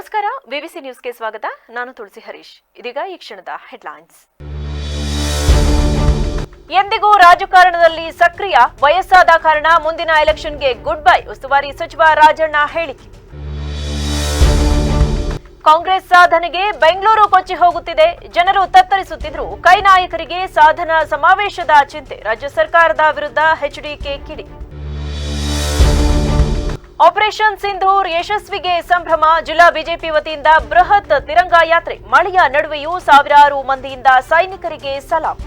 ನಮಸ್ಕಾರ, ವಿವಿಸಿ ನ್ಯೂಸ್ಗೆ ಸ್ವಾಗತ. ನಾನು ತುಳಸಿ ಹರೀಶ್. ಇದೀಗ ಈ ಕ್ಷಣದ ಹೆಡ್ಲೈನ್ಸ್. ಎಂದಿಗೂ ರಾಜಕಾರಣದಲ್ಲಿ ಸಕ್ರಿಯ, ವಯಸ್ಸಾದ ಕಾರಣ ಮುಂದಿನ ಎಲೆಕ್ಷನ್ಗೆ ಗುಡ್ ಬೈ, ಉಸ್ತುವಾರಿ ಸಚಿವ ರಾಜಣ್ಣ ಹೇಳಿಕೆ. ಕಾಂಗ್ರೆಸ್ ಸಾಧನೆಗೆ ಬೆಂಗಳೂರು ಕೊಚ್ಚಿ ಹೋಗುತ್ತಿದೆ, ಜನರು ತತ್ತರಿಸುತ್ತಿದ್ರು, ಕೈ ನಾಯಕರಿಗೆ ಸಾಧನಾ ಸಮಾವೇಶದ ಚಿಂತೆ, ರಾಜ್ಯ ಸರ್ಕಾರದ ವಿರುದ್ಧ ಎಚ್ಡಿಕೆ ಕಿಡಿ. ಆಪರೇಷನ್ ಸಿಂಧೂರ್ ಯಶಸ್ವಿಗೆ ಸಂಭ್ರಮ, ಜಿಲ್ಲಾ ಬಿಜೆಪಿ ವತಿಯಿಂದ ಬೃಹತ್ ತಿರಂಗ ಯಾತ್ರೆ, ಮಳೆಯ ನಡುವೆಯೂ ಸಾವಿರಾರು ಮಂದಿಯಿಂದ ಸೈನಿಕರಿಗೆ ಸಲಾಂ.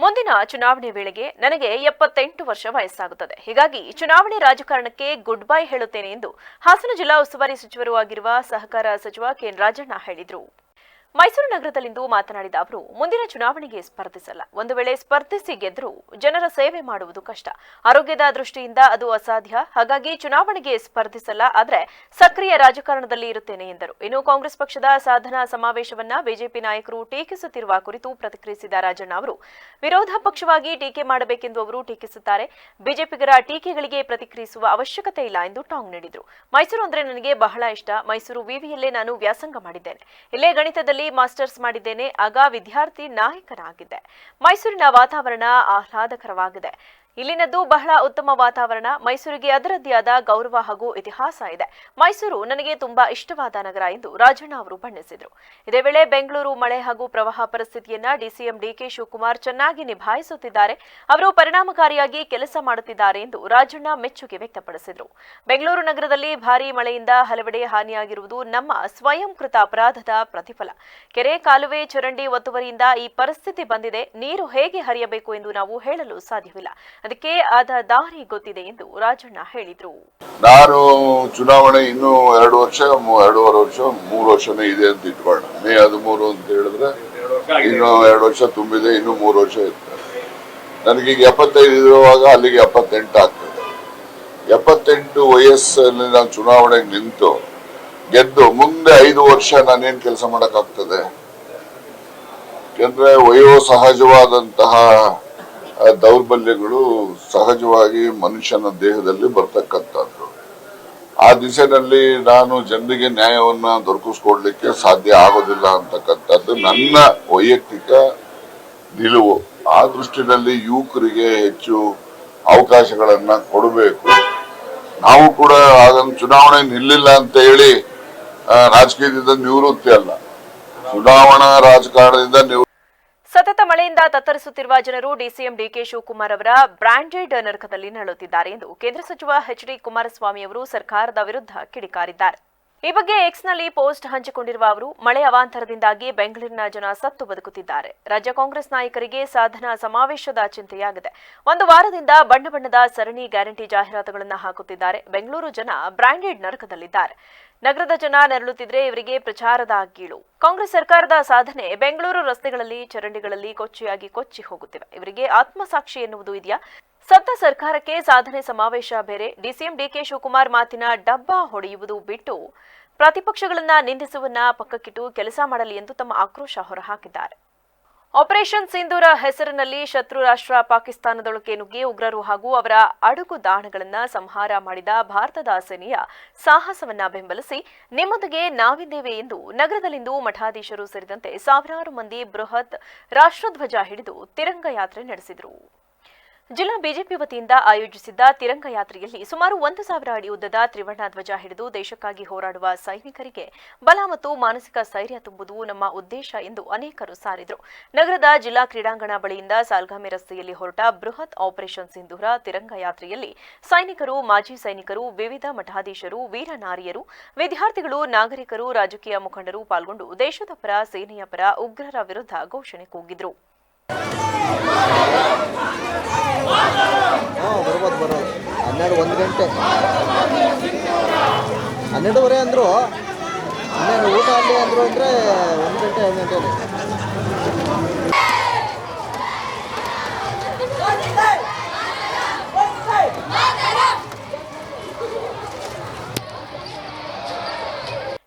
ಮುಂದಿನ ಚುನಾವಣೆ ವೇಳೆಗೆ ನನಗೆ 78 ವರ್ಷ ವಯಸ್ಸಾಗುತ್ತದೆ. ಹೀಗಾಗಿ ಚುನಾವಣೆ ರಾಜಕಾರಣಕ್ಕೆ ಗುಡ್ ಬೈ ಹೇಳುತ್ತೇನೆ ಎಂದು ಹಾಸನ ಜಿಲ್ಲಾ ಉಸ್ತುವಾರಿ ಸಚಿವರೂ ಆಗಿರುವ ಸಹಕಾರ ಸಚಿವ ಕೆಎನ್ ರಾಜಣ್ಣ ಹೇಳಿದರು. ಮೈಸೂರು ನಗರದಲ್ಲಿಂದು ಮಾತನಾಡಿದ ಅವರು, ಮುಂದಿನ ಚುನಾವಣೆಗೆ ಸ್ಪರ್ಧಿಸಲ್ಲ. ಒಂದು ವೇಳೆ ಸ್ಪರ್ಧಿಸಿ ಗೆದ್ದರೂ ಜನರ ಸೇವೆ ಮಾಡುವುದು ಕಷ್ಟ, ಆರೋಗ್ಯದ ದೃಷ್ಟಿಯಿಂದ ಅದು ಅಸಾಧ್ಯ. ಹಾಗಾಗಿ ಚುನಾವಣೆಗೆ ಸ್ಪರ್ಧಿಸಲ್ಲ, ಆದರೆ ಸಕ್ರಿಯ ರಾಜಕಾರಣದಲ್ಲಿ ಇರುತ್ತೇನೆ ಎಂದರು. ಇನ್ನು ಕಾಂಗ್ರೆಸ್ ಪಕ್ಷದ ಸಾಧನಾ ಸಮಾವೇಶವನ್ನ ಬಿಜೆಪಿ ನಾಯಕರು ಟೀಕಿಸುತ್ತಿರುವ ಕುರಿತು ಪ್ರತಿಕ್ರಿಯಿಸಿದ ರಾಜಣ್ಣ ಅವರು, ವಿರೋಧ ಪಕ್ಷವಾಗಿ ಟೀಕೆ ಮಾಡಬೇಕೆಂದು ಅವರು ಟೀಕಿಸುತ್ತಾರೆ. ಬಿಜೆಪಿಗರ ಟೀಕೆಗಳಿಗೆ ಪ್ರತಿಕ್ರಿಯಿಸುವ ಅವಶ್ಯಕತೆ ಇಲ್ಲ ಎಂದು ಟಾಂಗ್ ನೀಡಿದರು. ಮೈಸೂರು ಅಂದ್ರೆ ನನಗೆ ಬಹಳ ಇಷ್ಟ. ಮೈಸೂರು ವಿವಿಯಲ್ಲೇ ನಾನು ವ್ಯಾಸಂಗ ಮಾಡಿದ್ದೇನೆ. ಇಲ್ಲೇ ಗಣಿತದಲ್ಲಿ ಮಾಸ್ಟರ್ಸ್ ಮಾಡಿದ್ದೇನೆ. ಆಗ ವಿದ್ಯಾರ್ಥಿ ನಾಯಕನಾಗಿದ್ದೆ. ಮೈಸೂರಿನ ವಾತಾವರಣ ಆಹ್ಲಾದಕರವಾಗಿದೆ. ಇಲ್ಲಿನದ್ದು ಬಹಳ ಉತ್ತಮ ವಾತಾವರಣ. ಮೈಸೂರಿಗೆ ಅದರದ್ದೇ ಆದ ಗೌರವ ಹಾಗೂ ಇತಿಹಾಸ ಇದೆ. ಮೈಸೂರು ನನಗೆ ತುಂಬಾ ಇಷ್ಟವಾದ ನಗರ ಎಂದು ರಾಜಣ್ಣ ಅವರು ಬಣ್ಣಿಸಿದರು. ಇದೇ ವೇಳೆ ಬೆಂಗಳೂರು ಮಳೆ ಹಾಗೂ ಪ್ರವಾಹ ಪರಿಸ್ಥಿತಿಯನ್ನ ಡಿಸಿಎಂ ಡಿಕೆ ಶಿವಕುಮಾರ್ ಚೆನ್ನಾಗಿ ನಿಭಾಯಿಸುತ್ತಿದ್ದಾರೆ. ಅವರು ಪರಿಣಾಮಕಾರಿಯಾಗಿ ಕೆಲಸ ಮಾಡುತ್ತಿದ್ದಾರೆ ಎಂದು ರಾಜಣ್ಣ ಮೆಚ್ಚುಗೆ ವ್ಯಕ್ತಪಡಿಸಿದರು. ಬೆಂಗಳೂರು ನಗರದಲ್ಲಿ ಭಾರೀ ಮಳೆಯಿಂದ ಹಲವೆಡೆ ಹಾನಿಯಾಗಿರುವುದು ನಮ್ಮ ಸ್ವಯಂಕೃತ ಅಪರಾಧದ ಪ್ರತಿಫಲ. ಕೆರೆ, ಕಾಲುವೆ, ಚರಂಡಿ ಒತ್ತುವರಿಯಿಂದ ಈ ಪರಿಸ್ಥಿತಿ ಬಂದಿದೆ. ನೀರು ಹೇಗೆ ಹರಿಯಬೇಕು ಎಂದು ನಾವು ಹೇಳಲು ಸಾಧ್ಯವಿಲ್ಲ. ಅದಕ್ಕೆ ಆದ ದಾರಿ ಗೊತ್ತಿದೆ ಎಂದು ರಾಜಣ್ಣ ಹೇಳಿದರು. ನಾನು ಚುನಾವಣೆ ಇನ್ನೂ 2 ವರ್ಷ, 2.5 ವರ್ಷ, 3 ವರ್ಷನೇ ಇದೆ ಅಂತ ಇಟ್ಕೊಳ್ಳೋಣ. ಮೇ 13 ಅಂತ ಹೇಳಿದ್ರೆ ಇನ್ನು 2 ವರ್ಷ ತುಂಬಿದೆ, ಇನ್ನು 3 ವರ್ಷ ಇರ್ತದೆ. ನನಗೀಗ 75 ಇರುವಾಗ ಅಲ್ಲಿಗೆ 78 ಆಗ್ತದೆ. 78 ವಯಸ್ಸಲ್ಲಿ ನಾನು ಚುನಾವಣೆಗೆ ನಿಂತು ಗೆದ್ದು ಮುಂದೆ 5 ವರ್ಷ ನಾನೇನ್ ಕೆಲಸ ಮಾಡಕ್ಕಾಗ್ತದೆ? ಯಾಕಂದ್ರೆ ವಯೋಸಹಜವಾದಂತಹ ದೌರ್ಬಲ್ಯಗಳು ಸಹಜವಾಗಿ ಮನುಷ್ಯನ ದೇಹದಲ್ಲಿ ಬರ್ತಕ್ಕಂಥದ್ದು. ಆ ದಿಸೆಯಲ್ಲಿ ನಾನು ಜನರಿಗೆ ನ್ಯಾಯವನ್ನ ದೊರಕಿಸ್ಕೊಡ್ಲಿಕ್ಕೆ ಸಾಧ್ಯ ಆಗೋದಿಲ್ಲ ಅಂತಕ್ಕಂಥದ್ದು ನನ್ನ ವೈಯಕ್ತಿಕ ನಿಲುವು. ಆ ದೃಷ್ಟಿನಲ್ಲಿ ಯುವಕರಿಗೆ ಹೆಚ್ಚು ಅವಕಾಶಗಳನ್ನ ಕೊಡಬೇಕು. ನಾವು ಕೂಡ ಅದನ್ನು ಚುನಾವಣೆ ನಿಲ್ಲಿಲ್ಲ ಅಂತ ಹೇಳಿ ರಾಜಕೀಯದಿಂದ ನಿವೃತ್ತಿ ಅಲ್ಲ, ಚುನಾವಣಾ ರಾಜಕಾರಣದಿಂದ ಸತತ ಮಳೆಯಿಂದ ತತ್ತರಿಸುತ್ತಿರುವ ಜನರು ಡಿಸಿಎಂ ಡಿಕೆ ಶಿವಕುಮಾರ್ ಅವರ ಬ್ರಾಂಡೆಡ್ ನರಕದಲ್ಲಿ ನರಳುತ್ತಿದ್ದಾರೆ ಎಂದು ಕೇಂದ್ರ ಸಚಿವ ಎಚ್ಡಿ ಕುಮಾರಸ್ವಾಮಿ ಅವರು ಸರ್ಕಾರದ ವಿರುದ್ಧ ಕಿಡಿಕಾರಿದ್ದಾರೆ. ಈ ಬಗ್ಗೆ ಎಕ್ಸ್ನಲ್ಲಿ ಪೋಸ್ಟ್ ಹಂಚಿಕೊಂಡಿರುವ ಅವರು, ಮಳೆ ಅವಾಂತರದಿಂದಾಗಿ ಬೆಂಗಳೂರಿನ ಜನ ಸತ್ತು ಬದುಕುತ್ತಿದ್ದಾರೆ. ರಾಜ್ಯ ಕಾಂಗ್ರೆಸ್ ನಾಯಕರಿಗೆ ಸಾಧನಾ ಸಮಾವೇಶದ ಚಿಂತೆಯಾಗಿದೆ. ಒಂದು ವಾರದಿಂದ ಬಣ್ಣ ಬಣ್ಣದ ಸರಣಿ ಗ್ಯಾರಂಟಿ ಜಾಹೀರಾತುಗಳನ್ನು ಹಾಕುತ್ತಿದ್ದಾರೆ. ಬೆಂಗಳೂರು ಜನ ಬ್ರಾಂಡೆಡ್ ನರಕದಲ್ಲಿದ್ದಾರೆ. ನಗರದ ಜನ ನರಳುತ್ತಿದ್ರೆ ಇವರಿಗೆ ಪ್ರಚಾರದ ಗೀಳು. ಕಾಂಗ್ರೆಸ್ ಸರ್ಕಾರದ ಸಾಧನೆ ಬೆಂಗಳೂರು ರಸ್ತೆಗಳಲ್ಲಿ, ಚರಂಡಿಗಳಲ್ಲಿ ಕೊಚ್ಚಿ ಹೋಗುತ್ತಿವೆ. ಇವರಿಗೆ ಆತ್ಮಸಾಕ್ಷಿ ಎನ್ನುವುದು ಇದೆಯಾ? ಸತ್ತ ಸರ್ಕಾರಕ್ಕೆ ಸಾಧನೆ ಸಮಾವೇಶ ಬೇರೆ. ಡಿಸಿಎಂ ಡಿಕೆ ಶಿವಕುಮಾರ್ ಮಾತಿನ ಡಬ್ಬ ಹೊಡೆಯುವುದು ಬಿಟ್ಟು ಪ್ರತಿಪಕ್ಷಗಳನ್ನ ನಿಂದಿಸುವನ್ನ ಪಕ್ಕಕ್ಕಿಟ್ಟು ಕೆಲಸ ಮಾಡಲಿ ಎಂದು ತಮ್ಮ ಆಕ್ರೋಶ ಹೊರಹಾಕಿದ್ದಾರೆ. ಆಪರೇಷನ್ ಸಿಂಧೂರ ಹೆಸರಿನಲ್ಲಿ ಶತ್ರು ರಾಷ್ಟ್ರ ಪಾಕಿಸ್ತಾನದೊಳಗೆ ನುಗ್ಗಿ ಉಗ್ರರು ಹಾಗೂ ಅವರ ಅಡುಗುದಾಣಗಳನ್ನು ಸಂಹಾರ ಮಾಡಿದ ಭಾರತದ ಸೇನೆಯ ಸಾಹಸವನ್ನ ಬೆಂಬಲಿಸಿ ನಿಮ್ಮೊಂದಿಗೆ ನಾವಿದ್ದೇವೆ ಎಂದು ನಗರದಲ್ಲಿಂದು ಮಠಾಧೀಶರು ಸೇರಿದಂತೆ ಸಾವಿರಾರು ಮಂದಿ ಬೃಹತ್ ರಾಷ್ಟ್ರಧ್ವಜ ಹಿಡಿದು ತಿರಂಗ ಯಾತ್ರೆ ನಡೆಸಿದರು. ಜಿಲ್ಲಾ ಬಿಜೆಪಿ ವತಿಯಿಂದ ಆಯೋಜಿಸಿದ್ದ ತಿರಂಗ ಯಾತ್ರೆಯಲ್ಲಿ ಸುಮಾರು 1,000 ಅಡಿ ಉದ್ದದ ತ್ರಿವರ್ಣ ಧ್ವಜ ಹಿಡಿದು ದೇಶಕ್ಕಾಗಿ ಹೋರಾಡುವ ಸೈನಿಕರಿಗೆ ಬಲ ಮತ್ತು ಮಾನಸಿಕ ಸ್ಥೈರ್ಯ ತುಂಬುವುದು ನಮ್ಮ ಉದ್ದೇಶ ಎಂದು ಅನೇಕರು ಸಾರಿದರು. ನಗರದ ಜಿಲ್ಲಾ ಕ್ರೀಡಾಂಗಣ ಬಳಿಯಿಂದ ಸಾಲ್ಗಾಮೆ ರಸ್ತೆಯಲ್ಲಿ ಹೊರಟ ಬೃಹತ್ ಆಪರೇಷನ್ ಸಿಂಧೂರ ತಿರಂಗ ಯಾತ್ರೆಯಲ್ಲಿ ಸೈನಿಕರು, ಮಾಜಿ ಸೈನಿಕರು, ವಿವಿಧ ಮಠಾಧೀಶರು, ವೀರನಾರಿಯರು, ವಿದ್ಯಾರ್ಥಿಗಳು, ನಾಗರಿಕರು, ರಾಜಕೀಯ ಮುಖಂಡರು ಪಾಲ್ಗೊಂಡು ದೇಶದ ಪರ, ಸೇನೆಯ ಪರ, ಉಗ್ರರ ವಿರುದ್ಧ ಘೋಷಣೆ ಕೂಗಿದರು. ಬರೋದು 1 ಗಂಟೆ 12:30 ಅಂದರು. ಊಟ ಅಲ್ಲಿ ಅಂದರು ಅಂದರೆ 1 ಗಂಟೆ 2 ಗಂಟೆ.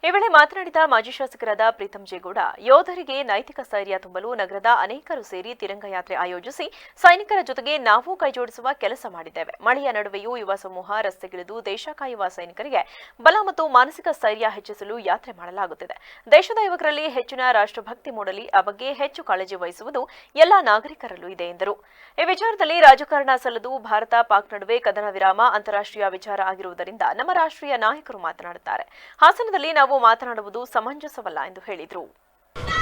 ಈ ವೇಳೆ ಮಾತನಾಡಿದ ಮಂಡ್ಯದ ಮಾಜಿ ಶಾಸಕರಾದ ಪ್ರೀತಂ ಜೇಗೌಡ ಯೋಧರಿಗೆ ನೈತಿಕ ಸ್ಥೈರ್ಯ ತುಂಬಲು ನಗರದ ಅನೇಕರು ಸೇರಿ ತಿರಂಗ ಯಾತ್ರೆ ಆಯೋಜಿಸಿ ಸೈನಿಕರ ಜೊತೆಗೆ ನಾವು ಕೈಜೋಡಿಸುವ ಕೆಲಸ ಮಾಡಿದ್ದೇವೆ. ಮಳೆಯ ನಡುವೆಯೂ ಯುವ ಸಮೂಹ ರಸ್ತೆಗಿಳಿದು ದೇಶ ಕಾಯುವ ಸೈನಿಕರಿಗೆ ಬಲ ಮತ್ತು ಮಾನಸಿಕ ಸ್ಥೈರ್ಯ ಹೆಚ್ಚಿಸಲು ಯಾತ್ರೆ ಮಾಡಲಾಗುತ್ತಿದೆ. ದೇಶದ ಯುವಕರಲ್ಲಿ ಹೆಚ್ಚಿನ ರಾಷ್ಟ್ರಭಕ್ತಿ ಮೂಡಲಿ, ಆ ಬಗ್ಗೆ ಹೆಚ್ಚು ಕಾಳಜಿ ವಹಿಸುವುದು ಎಲ್ಲ ನಾಗರಿಕರಲ್ಲೂ ಇದೆ ಎಂದರು. ಈ ವಿಚಾರದಲ್ಲಿ ರಾಜಕಾರಣ ಸಲ್ಲದು. ಭಾರತ ಪಾಕ್ ನಡುವೆ ಕದನ ವಿರಾಮ ಅಂತಾರಾಷ್ಟ್ರೀಯ ವಿಚಾರ ಆಗಿರುವುದರಿಂದ ನಮ್ಮ ರಾಷ್ಟ್ರೀಯ ನಾಯಕರು ಮಾತನಾಡುತ್ತಾರೆ. ಹಾಸನದಲ್ಲಿ ನಾವು ಮಾತನಾಡುವುದು ಸಮಂಜಸವಲ್ಲ ಎಂದು ಹೇಳಿದರು.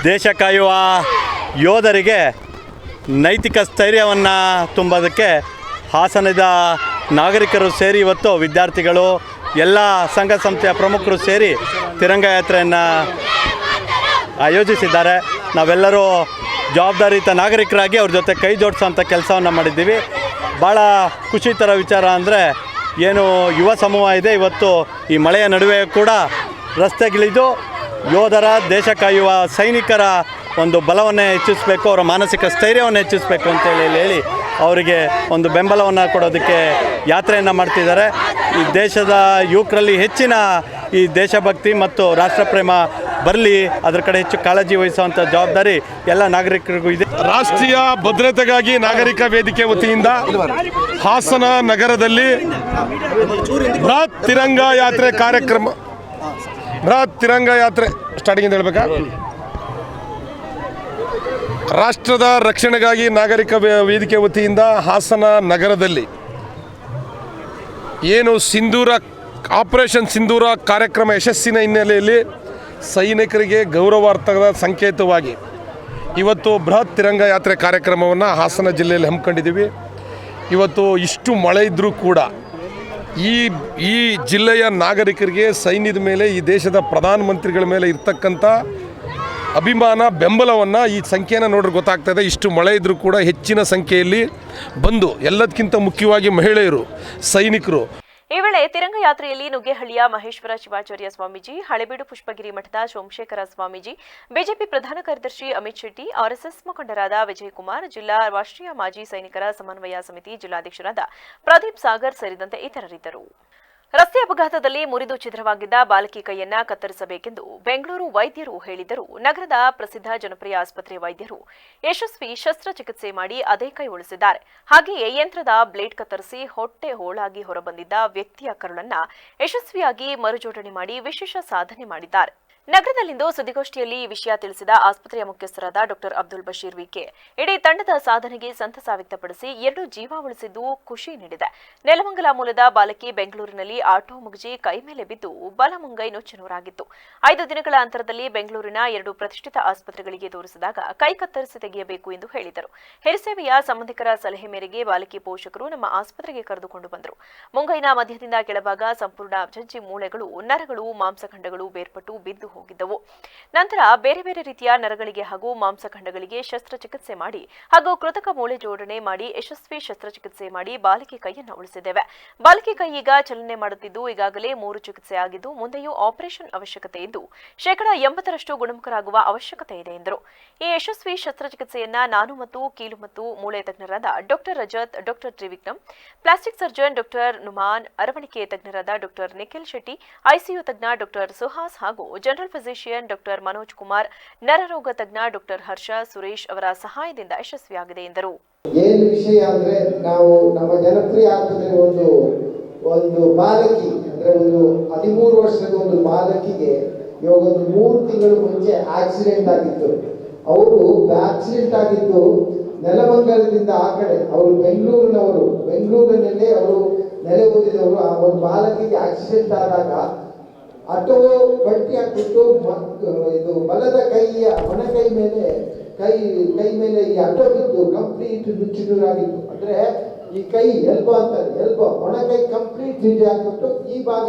ದೇಶ ಕಾಯುವ ಯೋಧರಿಗೆ ನೈತಿಕ ಸ್ಥೈರ್ಯವನ್ನು ತುಂಬೋದಕ್ಕೆ ಹಾಸನದ ನಾಗರಿಕರು ಸೇರಿ ಇವತ್ತು ವಿದ್ಯಾರ್ಥಿಗಳು ಎಲ್ಲ ಸಂಘ ಸಂಸ್ಥೆಯ ಪ್ರಮುಖರು ಸೇರಿ ತಿರಂಗ ಯಾತ್ರೆಯನ್ನು ಆಯೋಜಿಸಿದ್ದಾರೆ. ನಾವೆಲ್ಲರೂ ಜವಾಬ್ದಾರಿಯುತ ನಾಗರಿಕರಾಗಿ ಅವ್ರ ಜೊತೆ ಕೈ ಜೋಡಿಸೋಂಥ ಕೆಲಸವನ್ನು ಮಾಡಿದ್ದೀವಿ. ಭಾಳ ಖುಷಿ ಥರ ವಿಚಾರ ಅಂದರೆ ಏನು ಯುವ ಸಮೂಹ ಇದೆ, ಇವತ್ತು ಈ ಮಳೆಯ ನಡುವೆ ಕೂಡ ರಸ್ತೆಗಿಳಿದು ಯೋಧರ ದೇಶ ಕಾಯುವ ಸೈನಿಕರ ಒಂದು ಬಲವನ್ನು ಹೆಚ್ಚಿಸಬೇಕು, ಅವರ ಮಾನಸಿಕ ಸ್ಥೈರ್ಯವನ್ನು ಹೆಚ್ಚಿಸಬೇಕು ಅಂತೇಳಿ ಹೇಳಿ ಅವರಿಗೆ ಒಂದು ಬೆಂಬಲವನ್ನು ಕೊಡೋದಕ್ಕೆ ಯಾತ್ರೆಯನ್ನು ಮಾಡ್ತಿದ್ದಾರೆ. ಈ ದೇಶದ ಯುವಕರಲ್ಲಿ ಹೆಚ್ಚಿನ ಈ ದೇಶಭಕ್ತಿ ಮತ್ತು ರಾಷ್ಟ್ರಪ್ರೇಮ ಬರಲಿ, ಅದರ ಕಡೆ ಹೆಚ್ಚು ಕಾಳಜಿ ವಹಿಸುವಂಥ ಜವಾಬ್ದಾರಿ ಎಲ್ಲ ನಾಗರಿಕರಿಗೂ ಇದೆ. ರಾಷ್ಟ್ರೀಯ ಭದ್ರತೆಗಾಗಿ ನಾಗರಿಕ ವೇದಿಕೆ ವತಿಯಿಂದ ಹಾಸನ ನಗರದಲ್ಲಿ ಬೃಹತ್ ತಿರಂಗ ಯಾತ್ರೆ ಕಾರ್ಯಕ್ರಮ, ಬೃಹತ್ ತಿರಂಗ ಯಾತ್ರೆ ಸ್ಟಾರ್ಟಿಂಗ್ ಹೇಳಬೇಕಾ? ರಾಷ್ಟ್ರದ ರಕ್ಷಣೆಗಾಗಿ ನಾಗರಿಕ ವೇದಿಕೆ ವತಿಯಿಂದ ಹಾಸನ ನಗರದಲ್ಲಿ ಏನು ಆಪರೇಷನ್ ಸಿಂಧೂರ ಕಾರ್ಯಕ್ರಮ ಯಶಸ್ಸಿನ ಹಿನ್ನೆಲೆಯಲ್ಲಿ ಸೈನಿಕರಿಗೆ ಗೌರವಾರ್ಥದ ಸಂಕೇತವಾಗಿ ಇವತ್ತು ಬೃಹತ್ ತಿರಂಗ ಯಾತ್ರೆ ಕಾರ್ಯಕ್ರಮವನ್ನು ಹಾಸನ ಜಿಲ್ಲೆಯಲ್ಲಿ ಹಮ್ಮಿಕೊಂಡಿದ್ದೀವಿ. ಇವತ್ತು ಇಷ್ಟು ಮಳೆ ಇದ್ದರೂ ಕೂಡ ಈ ಜಿಲ್ಲೆಯ ನಾಗರಿಕರಿಗೆ ಸೈನ್ಯದ ಮೇಲೆ, ಈ ದೇಶದ ಪ್ರಧಾನಮಂತ್ರಿಗಳ ಮೇಲೆ ಇರ್ತಕ್ಕಂಥ ಅಭಿಮಾನ, ಬೆಂಬಲವನ್ನು ಈ ಸಂಖ್ಯೆನ ನೋಡ್ರೆ ಗೊತ್ತಾಗ್ತದೆ. ಇಷ್ಟು ಮಳೆ ಇದ್ದರೂ ಕೂಡ ಹೆಚ್ಚಿನ ಸಂಖ್ಯೆಯಲ್ಲಿ ಬಂದು, ಎಲ್ಲದಕ್ಕಿಂತ ಮುಖ್ಯವಾಗಿ ಮಹಿಳೆಯರು, ಸೈನಿಕರು. ಈ ವೇಳೆ ತಿರಂಗ ಯಾತ್ರೆಯಲ್ಲಿ ನುಗ್ಗೇಹಳ್ಳಿಯ ಮಹೇಶ್ವರ ಶಿವಾಚಾರ್ಯ ಸ್ವಾಮೀಜಿ, ಹಳೆಬೀಡು ಪುಷ್ಪಗಿರಿ ಮಠದ ಸೋಮಶೇಖರ ಸ್ವಾಮೀಜಿ, ಬಿಜೆಪಿ ಪ್ರಧಾನ ಕಾರ್ಯದರ್ಶಿ ಅಮಿತ್ ಶೆಟ್ಟಿ, ಆರ್ಎಸ್ಎಸ್ ಮುಖಂಡರಾದ ವಿಜಯಕುಮಾರ್, ಜಿಲ್ಲಾ ರಾಷ್ಟ್ರೀಯ ಮಾಜಿ ಸೈನಿಕರ ಸಮನ್ವಯ ಸಮಿತಿ ಜಿಲ್ಲಾಧ್ಯಕ್ಷರಾದ ಪ್ರದೀಪ್ ಸಾಗರ್ ಸೇರಿದಂತೆ ಇತರರಿದ್ದರು. ರಸ್ತೆ ಅಪಘಾತದಲ್ಲಿ ಮುರಿದು ಛಿದ್ರವಾಗಿದ್ದ ಬಾಲಕಿ ಕೈಯನ್ನ ಕತ್ತರಿಸಬೇಕೆಂದು ಬೆಂಗಳೂರು ವೈದ್ಯರು ಹೇಳಿದರು. ನಗರದ ಪ್ರಸಿದ್ಧ ಜನಪ್ರಿಯ ಆಸ್ಪತ್ರೆ ವೈದ್ಯರು ಯಶಸ್ವಿ ಶಸ್ತ್ರಚಿಕಿತ್ಸೆ ಮಾಡಿ ಅದೇ ಕೈ ಉಳಿಸಿದ್ದಾರೆ. ಹಾಗೆಯೇ ಯಂತ್ರದ ಬ್ಲೇಡ್ ಕತ್ತರಿಸಿ ಹೊಟ್ಟೆ ಹೋಳಾಗಿ ಹೊರಬಂದಿದ್ದ ವ್ಯಕ್ತಿಯ ಕರುಳನ್ನ ಯಶಸ್ವಿಯಾಗಿ ಮರುಜೋಡಣೆ ಮಾಡಿ ವಿಶೇಷ ಸಾಧನೆ ಮಾಡಿದ್ದಾರೆ. ನಗರದಲ್ಲಿಂದು ಸುದ್ದಿಗೋಷ್ಠಿಯಲ್ಲಿ ಈ ವಿಷಯ ತಿಳಿಸಿದ ಆಸ್ಪತ್ರೆಯ ಮುಖ್ಯಸ್ಥರಾದ ಡಾ ಅಬ್ದುಲ್ ಬಶೀರ್ ವಿಕೆ, ಇಡೀ ತಂಡದ ಸಾಧನೆಗೆ ಸಂತಸ ವ್ಯಕ್ತಪಡಿಸಿ 2 ಜೀವ ಉಳಿಸಿದ್ದು ಖುಷಿ ನೀಡಿದೆ. ನೆಲಮಂಗಲ ಮೂಲದ ಬಾಲಕಿ ಬೆಂಗಳೂರಿನಲ್ಲಿ ಆಟೋ ಮುಗಿಜಿ ಕೈ ಮೇಲೆ ಬಿದ್ದು ಬಲಮುಂಗೈ ನುಚ್ಚುನೂರಾಗಿತ್ತು. 5 ದಿನಗಳ ಅಂತರದಲ್ಲಿ ಬೆಂಗಳೂರಿನ 2 ಪ್ರತಿಷ್ಠಿತ ಆಸ್ಪತ್ರೆಗಳಿಗೆ ತೋರಿಸಿದಾಗ ಕೈ ಕತ್ತರಿಸಿ ತೆಗೆಯಬೇಕು ಎಂದು ಹೇಳಿದರು. ಹಿರಿಸೇವೆಯ ಸಂಬಂಧಿಕರ ಸಲಹೆ ಮೇರೆಗೆ ಬಾಲಕಿ ಪೋಷಕರು ನಮ್ಮ ಆಸ್ಪತ್ರೆಗೆ ಕರೆದುಕೊಂಡು ಬಂದರು. ಮುಂಗೈನ ಮಧ್ಯದಿಂದ ಕೆಳಭಾಗ ಸಂಪೂರ್ಣ ಜಜ್ಜಿ ಮೂಳೆಗಳು, ನರಗಳು, ಮಾಂಸಖಂಡಗಳು ಬೇರ್ಪಟ್ಟು ಬಿದ್ದು ಹೋಗಿದ್ದವು. ನಂತರ ಬೇರೆ ಬೇರೆ ರೀತಿಯ ನರಗಳಿಗೆ ಹಾಗೂ ಮಾಂಸಖಂಡಗಳಿಗೆ ಶಸ್ತ್ರಚಿಕಿತ್ಸೆ ಮಾಡಿ ಹಾಗೂ ಕೃತಕ ಮೂಳೆ ಜೋಡಣೆ ಮಾಡಿ ಯಶಸ್ವಿ ಶಸ್ತ್ರಚಿಕಿತ್ಸೆ ಮಾಡಿ ಬಾಲಕಿ ಕೈಯನ್ನು ಉಳಿಸಿದ್ದೇವೆ. ಬಾಲಕಿ ಕೈ ಈಗ ಚಲನೆ ಮಾಡುತ್ತಿದ್ದು ಈಗಾಗಲೇ 3 ಚಿಕಿತ್ಸೆ ಆಗಿದ್ದು ಮುಂದೆಯೂ ಆಪರೇಷನ್ ಅವಶ್ಯಕತೆ ಇದ್ದು 80% ಗುಣಮುಖರಾಗುವ ಅವಶ್ಯಕತೆ ಇದೆ ಎಂದರು. ಈ ಯಶಸ್ವಿ ಶಸ್ತ್ರಚಿಕಿತ್ಸೆಯನ್ನ ನಾನು ಮತ್ತು ಕೀಲು ಮತ್ತು ಮೂಳೆ ತಜ್ಞರಾದ ಡಾ ರಜತ್, ಡಾ ತ್ರಿವಿಕ್ರಮ್, ಪ್ಲಾಸ್ಟಿಕ್ ಸರ್ಜನ್ ಡಾ ನುಮಾನ್, ಅರವಣಿಕೆ ತಜ್ಞರಾದ ಡಾ ನಿಖಿಲ್ ಶೆಟ್ಟಿ, ಐಸಿಯು ತಜ್ಞ ಡಾ ಸುಹಾಸ್ ಹಾಗೂ ಜನರಲ್ ಫಿಸಿಷಿಯನ್ ಡಾ ಮನೋಜ್ ಕುಮಾರ್, ನರರೋಗ ತಜ್ಞ ಡಾ ಹರ್ಷ ಸುರೇಶ್ ಅವರ ಸಹಾಯದಿಂದ ಯಶಸ್ವಿಯಾಗಿದೆ ಎಂದರು. ಏನು ವಿಷಯ ಅಂದ್ರೆ, ನಾವು ನಮ್ಮ ಜನಪ್ರಿಯ ಆಸ್ಪತ್ರೆ ಒಂದು ಬಾಲಕಿ ಅಂದ್ರೆ ಒಂದು 13 ವರ್ಷದ ಒಂದು ಬಾಲಕಿಗೆ ಇವಾಗ ಒಂದು 3 ತಿಂಗಳು ಮುಂಚೆ ಆಕ್ಸಿಡೆಂಟ್ ಆಗಿತ್ತು. ಅವರು ಆಕ್ಸಿಡೆಂಟ್ ಆಗಿದ್ದು ನೆಲಮಂಗಲದಿಂದ ಆ ಕಡೆ, ಅವರು ಬೆಂಗಳೂರಿನಲ್ಲಿ ಅವರು ನೆಲೆ ಓದಿದವರು. ಆ ಒಂದು ಬಾಲಕಿಗೆ ಆಕ್ಸಿಡೆಂಟ್ ಆದಾಗ ಆಟೋ ಪಟ್ಟಿ ಹಾಕ್ಬಿಟ್ಟು ಇದು ಬಲದ ಕೈಯ ಮೊಣಕೈ ಮೇಲೆ ಕೈ ಮೇಲೆ ಈ ಆಟೋ ಬಿದ್ದು ಕಂಪ್ಲೀಟ್ ನುಚ್ಚುನೂರಾಗಿತ್ತು. ಅಂದ್ರೆ ಈ ಕೈ ಎಲ್ಬೋ ಮೊಣಕೈ ಕಂಪ್ಲೀಟ್ ಜಿಡ್ಡು ಹಾಕ್ಬಿಟ್ಟು ಈ ಭಾಗ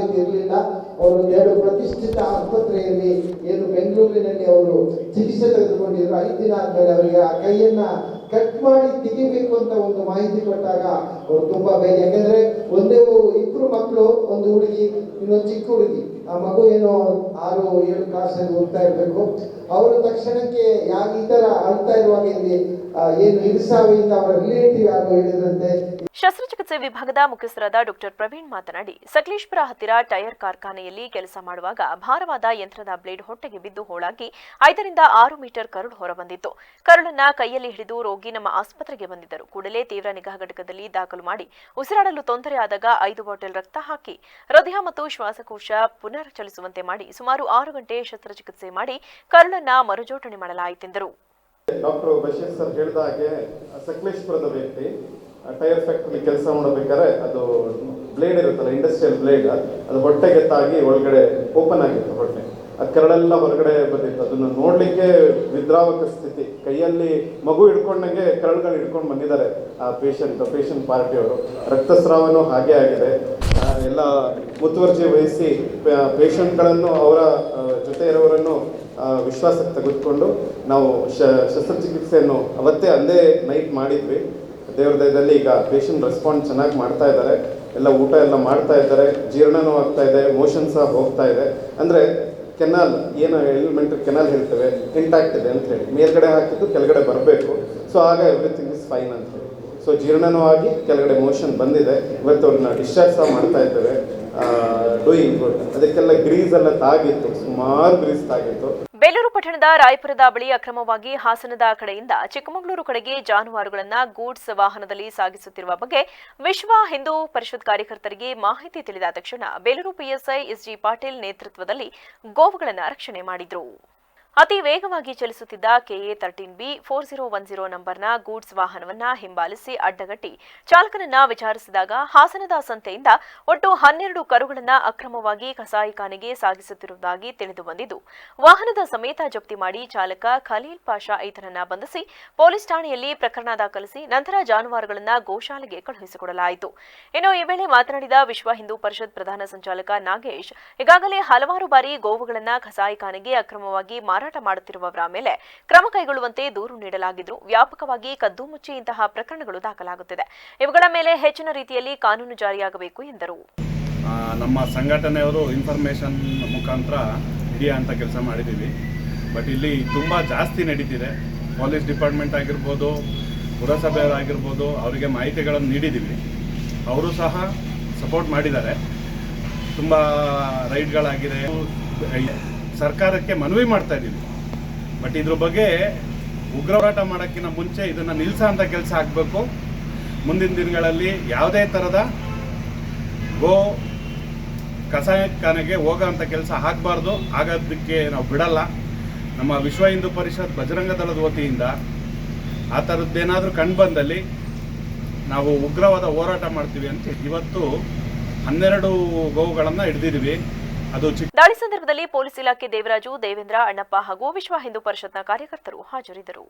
ಇತ್ತು ಇರಲಿಲ್ಲ. ಅವರು 2 ಪ್ರತಿಷ್ಠಿತ ಆಸ್ಪತ್ರೆಯಲ್ಲಿ ಏನು ಬೆಂಗಳೂರಿನಲ್ಲಿ ಅವರು ಚಿಕಿತ್ಸೆ ತೆಗೆದುಕೊಂಡಿದ್ರು. 5 ದಿನ ಆದ್ಮೇಲೆ ಅವರಿಗೆ ಆ ಕೈಯನ್ನ ಕಟ್ ಮಾಡಿ ತೆಗಿಬೇಕು ಅಂತ ಒಂದು ಮಾಹಿತಿ ಕೊಟ್ಟಾಗ ಅವರು ತುಂಬಾ ಬೇಗ, ಯಾಕಂದ್ರೆ 2 ಮಕ್ಕಳು, ಒಂದು ಹುಡುಗಿ, ಇನ್ನೊಂದು ಚಿಕ್ಕ ಹುಡುಗಿ, ಆ ಮಗು ಏನೋ 6-7 ಕ್ಲಾಸಲ್ಲಿ ಓದ್ತಾ ಇರಬೇಕು. ಅವರು ತಕ್ಷಣಕ್ಕೆ ಈ ತರ ಅಳ್ತಾ ಇರುವಾಗ ಇಲ್ಲಿ ಏನು ಇರಿಸಾವಿಯಿಂದ ಅವರ ರಿಲೇಟಿವ್ ಯಾರು ಹೇಳಿದ್ರಂತೆ. ಶಸ್ತ್ರಚಿಕಿತ್ಸೆ ವಿಭಾಗದ ಮುಖ್ಯಸ್ಥರಾದ ಡಾಕ್ಟರ್ ಪ್ರವೀಣ್ ಮಾತನಾಡಿ, ಸಕಲೇಶ್ಪುರ ಹತ್ತಿರ ಟೈರ್ ಕಾರ್ಖಾನೆಯಲ್ಲಿ ಕೆಲಸ ಮಾಡುವಾಗ ಭಾರವಾದ ಯಂತ್ರದ ಬ್ಲೇಡ್ ಹೊಟ್ಟೆಗೆ ಬಿದ್ದು ಹೋಳಾಗಿ 5-6 ಮೀಟರ್ ಕರಳು ಹೊರಬಂದಿತ್ತು. ಕರಳನ್ನ ಕೈಯಲ್ಲಿ ಹಿಡಿದು ರೋಗಿ ನಮ್ಮ ಆಸ್ಪತ್ರೆಗೆ ಬಂದಿದ್ದರು. ಕೂಡಲೇ ತೀವ್ರ ನಿಗಾ ಘಟಕದಲ್ಲಿ ದಾಖಲು ಮಾಡಿ ಉಸಿರಾಡಲು ತೊಂದರೆ ಆದಾಗ 5 ಬಾಟಲ್ ರಕ್ತ ಹಾಕಿ ಹೃದಯ ಮತ್ತು ಶ್ವಾಸಕೋಶ ಪುನರ್ ಚಲಿಸುವಂತೆ ಮಾಡಿ ಸುಮಾರು 6 ಗಂಟೆ ಶಸ್ತ್ರಚಿಕಿತ್ಸೆ ಮಾಡಿ ಕರಳನ್ನ ಮರುಜೋಡಣೆ ಮಾಡಲಾಯಿತೆಂದರು. ಡಾಕ್ಟರ್ ಬಶೀರ್ ಸರ್ ಹೇಳಿದ ಹಾಗೆ ಸಕಲೇಶ್ಪುರದ ವ್ಯಕ್ತಿ ಟೈರ್ ಫ್ಯಾಕ್ಟ್ರಿ ಕೆಲಸ ಮಾಡಬೇಕಾದ್ರೆ ಅದು ಬ್ಲೇಡ್ ಇರುತ್ತಲ್ಲ, ಇಂಡಸ್ಟ್ರಿಯಲ್ ಬ್ಲೇಡ್, ಅದು ಹೊಟ್ಟೆಗೆ ತಾಗಿ ಒಳಗಡೆ ಓಪನ್ ಆಗಿತ್ತು ಹೊಟ್ಟೆ. ಆ ಕರಳೆಲ್ಲ ಹೊರಗಡೆ ಬಂದಿತ್ತು. ಅದನ್ನು ನೋಡ್ಲಿಕ್ಕೆ ವಿದ್ರಾವಕ ಸ್ಥಿತಿ, ಕೈಯಲ್ಲಿ ಮಗು ಹಿಡ್ಕೊಂಡಂಗೆ ಕರಳುಗಳು ಹಿಡ್ಕೊಂಡು ಬಂದಿದ್ದಾರೆ ಆ ಪೇಷಂಟ್ ಪಾರ್ಟಿಯವರು. ರಕ್ತಸ್ರಾವನೂ ಹಾಗೆ ಆಗಿದೆ. ಎಲ್ಲ ಮುತುವರ್ಜಿ ವಹಿಸಿ ಪೇಷಂಟ್ಗಳನ್ನು ಅವರ ಜೊತೆ ಇರೋವರನ್ನು ವಿಶ್ವಾಸಕ್ಕೆ ತೆಗೆದುಕೊಂಡು ನಾವು ಶಸ್ತ್ರಚಿಕಿತ್ಸೆಯನ್ನು ಅವತ್ತೇ ಅಂದೇ ನೈಟ್ ಮಾಡಿದ್ವಿ. ದೇವ್ರ ದಯದಲ್ಲಿ ಈಗ ಪೇಷಂಟ್ ರೆಸ್ಪಾನ್ಸ್ ಚೆನ್ನಾಗಿ ಮಾಡ್ತಾ ಇದ್ದಾರೆ. ಎಲ್ಲ ಊಟ ಎಲ್ಲ ಮಾಡ್ತಾ ಇದ್ದಾರೆ, ಜೀರ್ಣನೂ ಆಗ್ತಾ ಇದೆ, ಮೋಷನ್ ಸಹ ಹೋಗ್ತಾ ಇದೆ. ಅಂದರೆ ಕೆನಾಲ್ ಏನು ಎಲಿಮೆಂಟರಿ ಕೆನಾಲ್ ಹೇಳ್ತೇವೆ ಇಂಟ್ಯಾಕ್ಟ್ ಇದೆ ಅಂತ ಹೇಳಿ, ಮೇಲ್ಗಡೆ ಹಾಕಿದ್ದು ಕೆಳಗಡೆ ಬರಬೇಕು. ಸೊ ಆಗ ಎವ್ರಿಥಿಂಗ್ ಇಸ್ ಫೈನ್ ಅಂತ ಹೇಳಿ. ಸೊ ಜೀರ್ಣನೂ ಆಗಿ ಕೆಳಗಡೆ ಮೋಷನ್ ಬಂದಿದೆ. ಇವತ್ತು ಅವ್ರನ್ನ ಡಿಸ್ಚಾರ್ಜ್ ಸಹ ಮಾಡ್ತಾ ಇದ್ದೇವೆ. Doing good. ಅದಕ್ಕೆಲ್ಲ ಗ್ರೀಸ್ ಎಲ್ಲ ತಾಗಿತ್ತು, ಸುಮಾರು ಗ್ರೀಸ್ ತಾಗಿತ್ತು. ಬೇಲೂರು ಪಟ್ಟಣದ ರಾಯಪುರದ ಬಳಿ ಅಕ್ರಮವಾಗಿ ಹಾಸನದ ಕಡೆಯಿಂದ ಚಿಕ್ಕಮಗಳೂರು ಕಡೆಗೆ ಜಾನುವಾರುಗಳನ್ನು ಗೂಡ್ಸ್ ವಾಹನದಲ್ಲಿ ಸಾಗಿಸುತ್ತಿರುವ ಬಗ್ಗೆ ವಿಶ್ವ ಹಿಂದೂ ಪರಿಷತ್ ಕಾರ್ಯಕರ್ತರಿಗೆ ಮಾಹಿತಿ ತಿಳಿದ ತಕ್ಷಣ ಬೇಲೂರು ಪಿಎಸ್ಐ ಎಸ್ಜಿ ಪಾಟೀಲ್ ನೇತೃತ್ವದಲ್ಲಿ ಗೋವುಗಳನ್ನು ರಕ್ಷಣೆ ಮಾಡಿದರು. ಅತಿ ವೇಗವಾಗಿ ಚಲಿಸುತ್ತಿದ್ದ ಕೆಎ 13B 4010 ನಂಬರ್ನ ಗೂಡ್ಸ್ ವಾಹನವನ್ನ ಹಿಂಬಾಲಿಸಿ ಅಡ್ಡಗಟ್ಟಿ ಚಾಲಕನನ್ನ ವಿಚಾರಿಸಿದಾಗ ಹಾಸನದ ಸಂತೆಯಿಂದ ಒಟ್ಟು 12 ಕರುಗಳನ್ನ ಅಕ್ರಮವಾಗಿ ಕಸಾಯಿಖಾನೆಗೆ ಸಾಗಿಸುತ್ತಿರುವುದಾಗಿ ತಿಳಿದು ಬಂದಿದ್ದು, ವಾಹನದ ಸಮೇತ ಜಪ್ತಿ ಮಾಡಿ ಚಾಲಕ ಖಲೀಲ್ ಪಾಷಾ ಈತನನ್ನ ಬಂಧಿಸಿ ಪೊಲೀಸ್ ಠಾಣೆಯಲ್ಲಿ ಪ್ರಕರಣ ದಾಖಲಿಸಿ ನಂತರ ಜಾನುವಾರುಗಳನ್ನ ಗೋಶಾಲೆಗೆ ಕಳುಹಿಸಿಕೊಡಲಾಯಿತು. ಇನ್ನು ಈ ವೇಳೆ ಮಾತನಾಡಿದ ವಿಶ್ವ ಹಿಂದೂ ಪರಿಷತ್ ಪ್ರಧಾನ ಸಂಚಾಲಕ ನಾಗೇಶ್, ಈಗಾಗಲೇ ಹಲವಾರು ಬಾರಿ ಗೋವುಗಳನ್ನ ಕಸಾಯಿಖಾನೆಗೆ ಅಕ್ರಮವಾಗಿ ಮಾರಾಟ ಮಾಡುತ್ತಿರುವವರ ಮೇಲೆ ಕ್ರಮ ಕೈಗೊಳ್ಳುವಂತೆ ದೂರು ನೀಡಲಾಗಿದ್ದು, ವ್ಯಾಪಕವಾಗಿ ಕದ್ದು ಮುಚ್ಚಿ ಇಂತಹ ಪ್ರಕರಣಗಳು ದಾಖಲಾಗುತ್ತಿದೆ. ಇವುಗಳ ಮೇಲೆ ಹೆಚ್ಚಿನ ರೀತಿಯಲ್ಲಿ ಕಾನೂನು ಜಾರಿಯಾಗಬೇಕು ಎಂದರು. ನಮ್ಮ ಸಂಘಟನೆಯವರು ಇನ್ಫಾರ್ಮೇಷನ್ ಮುಖಾಂತರ ಹಿಡಿಯುವಂಥ ಕೆಲಸ ಮಾಡಿದ್ದೀವಿ. ಬಟ್ ಇಲ್ಲಿ ತುಂಬ ಜಾಸ್ತಿ ನಡೀತಿದೆ. ಪೊಲೀಸ್ ಡಿಪಾರ್ಟ್ಮೆಂಟ್ ಆಗಿರ್ಬೋದು, ಪುರಸಭೆಯವರಾಗಿರ್ಬೋದು, ಅವರಿಗೆ ಮಾಹಿತಿಗಳನ್ನು ನೀಡಿದ್ದೀವಿ. ಅವರು ಸಹ ಸಪೋರ್ಟ್ ಮಾಡಿದ್ದಾರೆ. ತುಂಬ ರೈಡ್ಗಳಾಗಿದೆ. ಸರ್ಕಾರಕ್ಕೆ ಮನವಿ ಮಾಡ್ತಾ ಇದ್ದೀವಿ. ಬಟ್ ಇದ್ರ ಬಗ್ಗೆ ಉಗ್ರ ಹೋರಾಟ ಮಾಡೋಕ್ಕಿಂತ ಮುಂಚೆ ಇದನ್ನು ನಿಲ್ಲಿಸೋ ಅಂಥ ಕೆಲಸ ಆಗಬೇಕು. ಮುಂದಿನ ದಿನಗಳಲ್ಲಿ ಯಾವುದೇ ಥರದ ಗೋ ಕಸಾಯಿಖಾನೆಗೆ ಹೋಗೋ ಅಂಥ ಕೆಲಸ ಆಗಬಾರ್ದು. ಆಗೋದಕ್ಕೆ ನಾವು ಬಿಡಲ್ಲ. ನಮ್ಮ ವಿಶ್ವ ಹಿಂದೂ ಪರಿಷತ್ ಬಜರಂಗ ದಳದ ವತಿಯಿಂದ ಆ ಥರದ್ದೇನಾದರೂ ಕಂಡು ಬಂದಲ್ಲಿ ನಾವು ಉಗ್ರವಾದ ಹೋರಾಟ ಮಾಡ್ತೀವಿ ಅಂತ ಇವತ್ತು 12 ಗೋವುಗಳನ್ನು ಹಿಡಿದಿದ್ದೀವಿ. ದಾಳಿ ಸಂದರ್ಭದಲ್ಲಿ ಪೊಲೀಸ್ ಇಲಾಖೆ ದೇವರಾಜು, ದೇವೇಂದ್ರ, ಅಣ್ಣಪ್ಪ ಹಾಗೂ ವಿಶ್ವ ಹಿಂದೂ ಪರಿಷತ್ನ ಕಾರ್ಯಕರ್ತರು ಹಾಜರಿದ್ದರು.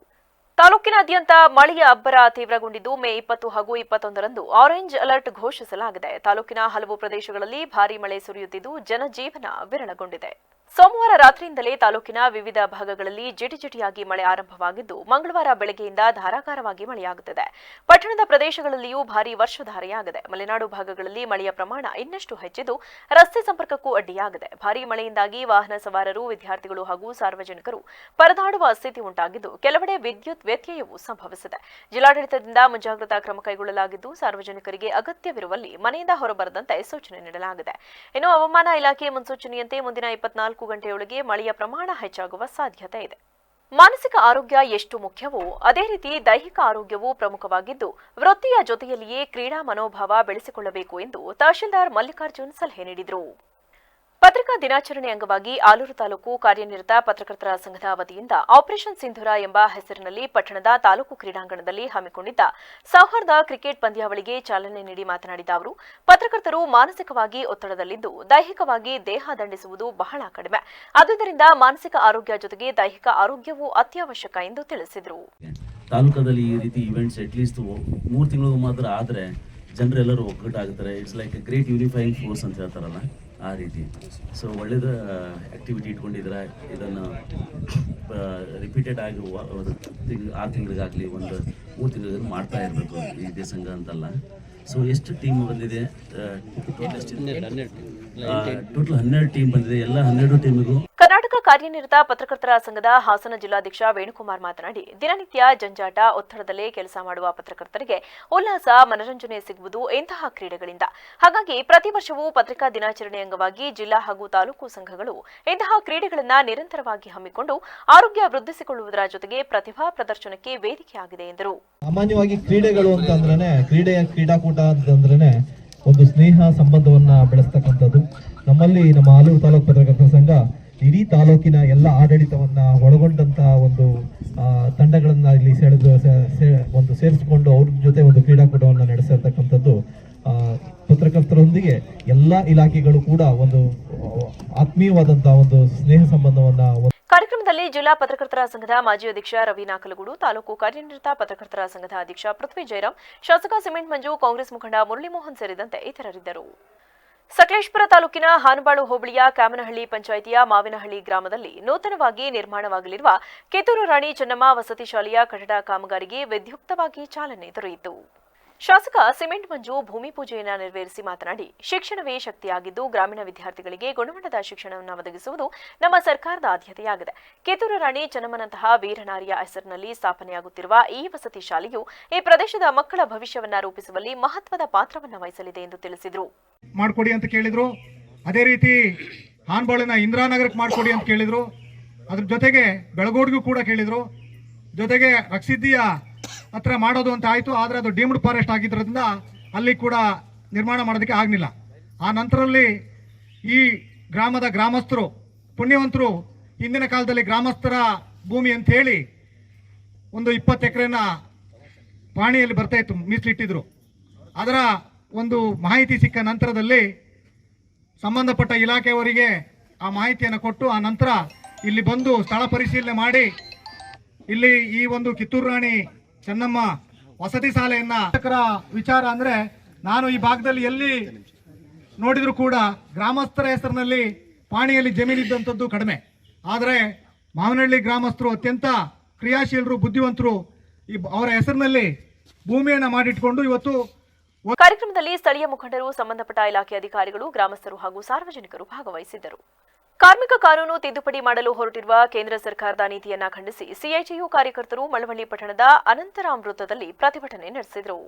ತಾಲೂಕಿನಾದ್ಯಂತ ಮಳೆಯ ಅಬ್ಬರ ತೀವ್ರಗೊಂಡಿದ್ದು ಮೇ 20 ಹಾಗೂ 21ರಂದು ಆರೆಂಜ್ ಅಲರ್ಟ್ ಘೋಷಿಸಲಾಗಿದೆ. ತಾಲೂಕಿನ ಹಲವು ಪ್ರದೇಶಗಳಲ್ಲಿ ಭಾರೀ ಮಳೆ ಸುರಿಯುತ್ತಿದ್ದು ಜನಜೀವನ ವಿರಳಗೊಂಡಿದೆ. ಸೋಮವಾರ ರಾತ್ರಿಯಿಂದಲೇ ತಾಲೂಕಿನ ವಿವಿಧ ಭಾಗಗಳಲ್ಲಿ ಜಿಟಿಜಿಟಿಯಾಗಿ ಮಳೆ ಆರಂಭವಾಗಿದ್ದು, ಮಂಗಳವಾರ ಬೆಳಗ್ಗೆಯಿಂದ ಧಾರಾಕಾರವಾಗಿ ಮಳೆಯಾಗುತ್ತಿದೆ. ಪಟ್ಟಣದ ಪ್ರದೇಶಗಳಲ್ಲಿಯೂ ಭಾರೀ ವರ್ಷಧಾರೆಯಾಗಿದೆ. ಮಲೆನಾಡು ಭಾಗಗಳಲ್ಲಿ ಮಳೆಯ ಪ್ರಮಾಣ ಇನ್ನಷ್ಟು ಹೆಚ್ಚಿದ್ದು ರಸ್ತೆ ಸಂಪರ್ಕಕ್ಕೂ ಅಡ್ಡಿಯಾಗಿದೆ. ಭಾರೀ ಮಳೆಯಿಂದಾಗಿ ವಾಹನ ಸವಾರರು, ವಿದ್ಯಾರ್ಥಿಗಳು ಹಾಗೂ ಸಾರ್ವಜನಿಕರು ಪರದಾಡುವ ಸ್ಥಿತಿ ಉಂಟಾಗಿದ್ದು, ಕೆಲವೆಡೆ ವಿದ್ಯುತ್ ವ್ಯತ್ಯಯವೂ ಸಂಭವಿಸಿದೆ. ಜಿಲ್ಲಾಡಳಿತದಿಂದ ಮುಂಜಾಗ್ರತಾ ಕ್ರಮ ಕೈಗೊಳ್ಳಲಾಗಿದ್ದು, ಸಾರ್ವಜನಿಕರಿಗೆ ಅಗತ್ಯವಿರುವಲ್ಲಿ ಮನೆಯಿಂದ ಹೊರಬರದಂತೆ ಸೂಚನೆ ನೀಡಲಾಗಿದೆ. ಇನ್ನು ಹವಾಮಾನ ಇಲಾಖೆ ಮುನ್ಸೂಚನೆಯಂತೆ ಮುಂದಿನ 24 ಗಂಟೆಯೊಳಗೆ ಮಳೆಯ ಪ್ರಮಾಣ ಹೆಚ್ಚಾಗುವ ಸಾಧ್ಯತೆ ಇದೆ. ಮಾನಸಿಕ ಆರೋಗ್ಯ ಎಷ್ಟು ಮುಖ್ಯವೋ ಅದೇ ರೀತಿ ದೈಹಿಕ ಆರೋಗ್ಯವೂ ಪ್ರಮುಖವಾಗಿದ್ದು, ವೃತ್ತಿಯ ಜೊತೆಯಲ್ಲಿಯೇ ಕ್ರೀಡಾ ಮನೋಭಾವ ಬೆಳೆಸಿಕೊಳ್ಳಬೇಕು ಎಂದು ತಹಶೀಲ್ದಾರ್ ಮಲ್ಲಿಕಾರ್ಜುನ್ ಸಲಹೆ ನೀಡಿದರು. ಪತ್ರಿಕಾ ದಿನಾಚರಣೆ ಅಂಗವಾಗಿ ಆಲೂರು ತಾಲೂಕು ಕಾರ್ಯನಿರತ ಪತ್ರಕರ್ತರ ಸಂಘದ ವತಿಯಿಂದ ಆಪರೇಷನ್ ಸಿಂಧೂರ ಎಂಬ ಹೆಸರಿನಲ್ಲಿ ಪಟ್ಟಣದ ತಾಲೂಕು ಕ್ರೀಡಾಂಗಣದಲ್ಲಿ ಹಮ್ಮಿಕೊಂಡಿದ್ದ ಸೌಹಾರ್ದ ಕ್ರಿಕೆಟ್ ಪಂದ್ಯಾವಳಿಗೆ ಚಾಲನೆ ನೀಡಿ ಮಾತನಾಡಿದ ಅವರು, ಪತ್ರಕರ್ತರು ಮಾನಸಿಕವಾಗಿ ಒತ್ತಡದಲ್ಲಿದ್ದು ದೈಹಿಕವಾಗಿ ದೇಹ ದಂಡಿಸುವುದು ಬಹಳ ಕಡಿಮೆ. ಆದುದರಿಂದ ಮಾನಸಿಕ ಆರೋಗ್ಯ ಜೊತೆಗೆ ದೈಹಿಕ ಆರೋಗ್ಯವೂ ಅತ್ಯವಶ್ಯಕ ಎಂದು ತಿಳಿಸಿದರು. ತಾಲೂಕದಲ್ಲಿ ಈ ರೀತಿ ಇವೆಂಟ್ಸ್ ಅಟ್ಲೀಸ್ಟ್ 3 ತಿಂಗಳು ಮಾತ್ರ ಆದರೆ ಜನರೆಲ್ಲರೂ ಒಗ್ಗಟ್ಟಾಗುತ್ತಾರೆ. It's like a great unifying force ಅಂತ ಹೇಳ್ತಾರಲ್ಲ, ಆ ರೀತಿ. ಸೊ ಒಳ್ಳೆಯದ ಆ್ಯಕ್ಟಿವಿಟಿ ಇಟ್ಕೊಂಡಿದ್ರೆ ಇದನ್ನು ರಿಪೀಟೆಡ್ ಆಗಿ 6 ತಿಂಗಳಿಗಾಗಲಿ 3 ತಿಂಗಳಿಗಾಗಲಿ ಮಾಡ್ತಾ ಇರಬೇಕು ಇದೇ ಸಂಘ ಅಂತಲ್ಲ. ಸೊ ಎಷ್ಟು ಟೀಮ್ ಬಂದಿದೆ? 12 ಟೋಟಲ್ 12 ಟೀಮ್ ಬಂದಿದೆ. ಎಲ್ಲ 12 ಟೀಮಿಗೂ ಕರ್ನಾಟಕ ಕಾರ್ಯನಿರತ ಪತ್ರಕರ್ತರ ಸಂಘದ ಹಾಸನ ಜಿಲ್ಲಾಧ್ಯಕ್ಷ ವೇಣುಕುಮಾರ್ ಮಾತನಾಡಿ, ದಿನನಿತ್ಯ ಜಂಜಾಟ ಒತ್ತಡದಲ್ಲೇ ಕೆಲಸ ಮಾಡುವ ಪತ್ರಕರ್ತರಿಗೆ ಉಲ್ಲಾಸ ಮನರಂಜನೆ ಸಿಗುವುದು ಇಂತಹ ಕ್ರೀಡೆಗಳಿಂದ. ಹಾಗಾಗಿ ಪ್ರತಿ ವರ್ಷವೂ ಪತ್ರಿಕಾ ದಿನಾಚರಣೆ ಅಂಗವಾಗಿ ಜಿಲ್ಲಾ ಹಾಗೂ ತಾಲೂಕು ಸಂಘಗಳು ಇಂತಹ ಕ್ರೀಡೆಗಳನ್ನು ನಿರಂತರವಾಗಿ ಹಮ್ಮಿಕೊಂಡು ಆರೋಗ್ಯ ವೃದ್ಧಿಸಿಕೊಳ್ಳುವುದರ ಜೊತೆಗೆ ಪ್ರತಿಭಾ ಪ್ರದರ್ಶನಕ್ಕೆ ವೇದಿಕೆಯಾಗಿದೆ ಎಂದರು. ಸಾಮಾನ್ಯವಾಗಿ ಕ್ರೀಡೆಗಳು ಅಂತಂದ್ರೆ ಕ್ರೀಡಾಕೂಟ ಅಂತಂದ್ರೆ ಒಂದು ಸ್ನೇಹ ಸಂಬಂಧವನ್ನ ಬೆಳೆಸ್ತಕ್ಕಂಥದ್ದು. ನಮ್ಮಲ್ಲಿ ನಮ್ಮ ಆಲೂರು ತಾಲೂಕು ಪತ್ರಕರ್ತರ ಸಂಘ ಇಡೀ ತಾಲೂಕಿನ ಎಲ್ಲ ಆಡಳಿತವನ್ನ ಒಳಗೊಂಡಂತಹ ಒಂದು ತಂಡಗಳನ್ನ ಇಲ್ಲಿ ಸೇರಿಸಿಕೊಂಡು ಅವ್ರ ಜೊತೆ ಒಂದು ಕ್ರೀಡಾಕೂಟವನ್ನು ನಡೆಸಿರ್ತಕ್ಕಂಥದ್ದು. ಪತ್ರಕರ್ತರೊಂದಿಗೆ ಎಲ್ಲ ಇಲಾಖೆಗಳು ಕೂಡ ಒಂದು ಆತ್ಮೀಯವಾದಂತಹ ಒಂದು ಸ್ನೇಹ ಸಂಬಂಧವನ್ನ. ಕಾರ್ಯಕ್ರಮದಲ್ಲಿ ಜಿಲ್ಲಾ ಪತ್ರಕರ್ತರ ಸಂಘದ ಮಾಜಿ ಅಧ್ಯಕ್ಷ ರವಿ ನಾಕಲಗೂಡು, ತಾಲೂಕು ಕಾರ್ಯನಿರತ ಪತ್ರಕರ್ತರ ಸಂಘದ ಅಧ್ಯಕ್ಷ ಪೃಥ್ವಿ ಜಯರಾಮ್, ಶಾಸಕ ಸಿಮೆಂಟ್ ಮಂಜು, ಕಾಂಗ್ರೆಸ್ ಮುಖಂಡ ಮುರಳಿ ಮೋಹನ್ ಸೇರಿದಂತೆ ಇತರರಿದ್ದರು. ಸಕಲೇಶಪುರ ತಾಲೂಕಿನ ಹಾನಬಾಳು ಹೋಬಳಿಯ ಕ್ಯಾಮನಹಳ್ಳಿ ಪಂಚಾಯಿತಿಯ ಮಾವಿನಹಳ್ಳಿ ಗ್ರಾಮದಲ್ಲಿ ನೂತನವಾಗಿ ನಿರ್ಮಾಣವಾಗಲಿರುವ ಕಿತ್ತೂರು ರಾಣಿ ಚೆನ್ನಮ್ಮ ವಸತಿ ಶಾಲೆಯ ಕಟ್ಟಡ ಕಾಮಗಾರಿಗೆ ವಿದ್ಯುಕ್ತವಾಗಿ ಚಾಲನೆ ದೊರೆಯಿತು. ಶಾಸಕ ಸಿಮೆಂಟ್ ಮಂಜು ಭೂಮಿ ಪೂಜೆಯನ್ನು ನೆರವೇರಿಸಿ ಮಾತನಾಡಿ, ಶಿಕ್ಷಣವೇ ಶಕ್ತಿಯಾಗಿದ್ದು ಗ್ರಾಮೀಣ ವಿದ್ಯಾರ್ಥಿಗಳಿಗೆ ಗುಣಮಟ್ಟದ ಶಿಕ್ಷಣವನ್ನು ಒದಗಿಸುವುದು ನಮ್ಮ ಸರ್ಕಾರದ ಆದ್ಯತೆಯಾಗಿದೆ. ಕಿತ್ತೂರು ರಾಣಿ ಚೆನ್ನಮ್ಮನಂತಹ ವೀರನಾರಿಯ ಹೆಸರಿನಲ್ಲಿ ಸ್ಥಾಪನೆಯಾಗುತ್ತಿರುವ ಈ ವಸತಿ ಶಾಲೆಯು ಈ ಪ್ರದೇಶದ ಮಕ್ಕಳ ಭವಿಷ್ಯವನ್ನ ರೂಪಿಸುವಲ್ಲಿ ಮಹತ್ವದ ಪಾತ್ರವನ್ನು ವಹಿಸಲಿದೆ ಎಂದು ತಿಳಿಸಿದರು. ಮಾಡಿಕೊಡಿ ಅಂತ ಕೇಳಿದ್ರು. ಅದೇ ರೀತಿ ಹಾನಬಾಳಿನ ಇಂದಿರಾನಗರಕ್ಕೆ ಮಾಡಿಕೊಡಿ ಅಂತ ಕೇಳಿದ್ರು. ಅದ್ರ ಜೊತೆಗೆ ಬೆಳಗೋಡಿಗೂ ಕೂಡ ಕೇಳಿದ್ರು. ಜೊತೆಗೆ ರಕ್ಷಿದ್ದಿಯ ಹತ್ರ ಮಾಡೋದು ಅಂತ ಆಯಿತು. ಆದರೆ ಅದು ಡೀಮ್ಡ್ ಫಾರೆಸ್ಟ್ ಆಗಿದ್ದರಿಂದ ಅಲ್ಲಿ ಕೂಡ ನಿರ್ಮಾಣ ಮಾಡೋದಕ್ಕೆ ಆಗಲಿಲ್ಲ. ಆ ನಂತರದಲ್ಲಿ ಈ ಗ್ರಾಮದ ಗ್ರಾಮಸ್ಥರು ಪುಣ್ಯವಂತರು ಹಿಂದಿನ ಕಾಲದಲ್ಲಿ ಗ್ರಾಮಸ್ಥರ ಭೂಮಿ ಅಂತ ಹೇಳಿ ಒಂದು 20 ಎಕರೆನ ಪಾಣಿಯಲ್ಲಿ ಬರ್ತಾ ಇತ್ತು, ಮೀಸಲಿಟ್ಟಿದ್ರು. ಅದರ ಒಂದು ಮಾಹಿತಿ ಸಿಕ್ಕ ನಂತರದಲ್ಲಿ ಸಂಬಂಧಪಟ್ಟ ಇಲಾಖೆಯವರಿಗೆ ಆ ಮಾಹಿತಿಯನ್ನು ಕೊಟ್ಟು ಆ ನಂತರ ಇಲ್ಲಿ ಬಂದು ಸ್ಥಳ ಪರಿಶೀಲನೆ ಮಾಡಿ ಇಲ್ಲಿ ಈ ಒಂದು ಕಿತ್ತೂರು ರಾಣಿ ಚೆನ್ನಮ್ಮ ವಸತಿ ಶಾಲೆಯನ್ನ ವಿಚಾರ ಅಂದ್ರೆ, ನಾನು ಈ ಭಾಗದಲ್ಲಿ ಎಲ್ಲಿ ನೋಡಿದ್ರು ಕೂಡ ಗ್ರಾಮಸ್ಥರ ಹೆಸರಿನಲ್ಲಿ ಪಾಣಿಯಲ್ಲಿ ಜಮೀನಿದ್ದಂಥದ್ದು ಕಡಿಮೆ. ಆದರೆ ಮಾವನಹಳ್ಳಿ ಗ್ರಾಮಸ್ಥರು ಅತ್ಯಂತ ಕ್ರಿಯಾಶೀಲರು, ಬುದ್ಧಿವಂತರು. ಅವರ ಹೆಸರಿನಲ್ಲಿ ಭೂಮಿಯನ್ನ ಮಾಡಿಟ್ಕೊಂಡು ಇವತ್ತು. ಕಾರ್ಯಕ್ರಮದಲ್ಲಿ ಸ್ಥಳೀಯ ಮುಖಂಡರು, ಸಂಬಂಧಪಟ್ಟ ಇಲಾಖೆ ಅಧಿಕಾರಿಗಳು, ಗ್ರಾಮಸ್ಥರು ಹಾಗೂ ಸಾರ್ವಜನಿಕರು ಭಾಗವಹಿಸಿದ್ದರು. ಕಾರ್ಮಿಕ ಕಾನೂನು ತಿದ್ದುಪಡಿ ಮಾಡಲು ಹೊರಟಿರುವ ಕೇಂದ್ರ ಸರ್ಕಾರದ ನೀತಿಯನ್ನ ಖಂಡಿಸಿ ಸಿಐಟಿಯು ಕಾರ್ಯಕರ್ತರು ಮಳವಳ್ಳಿ ಪಟ್ಟಣದ ಅನಂತರಾಮ್ ವೃತ್ತದಲ್ಲಿ ಪ್ರತಿಭಟನೆ ನಡೆಸಿದರು.